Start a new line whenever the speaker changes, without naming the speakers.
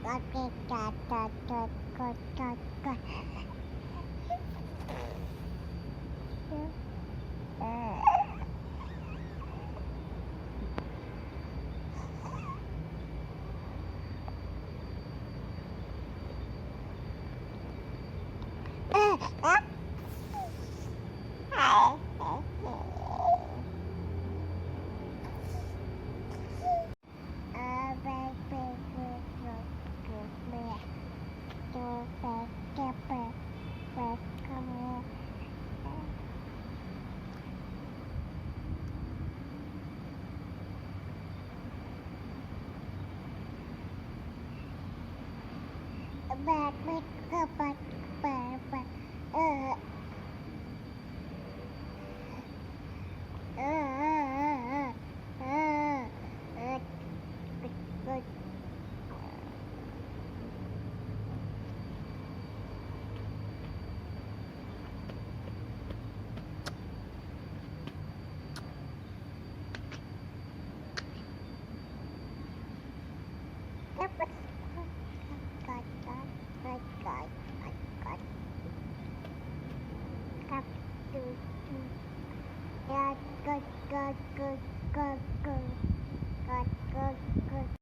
Okay, got. Bad, but, uh, uh, uh, uh, good. Good, good, good, good, good, good, good, good.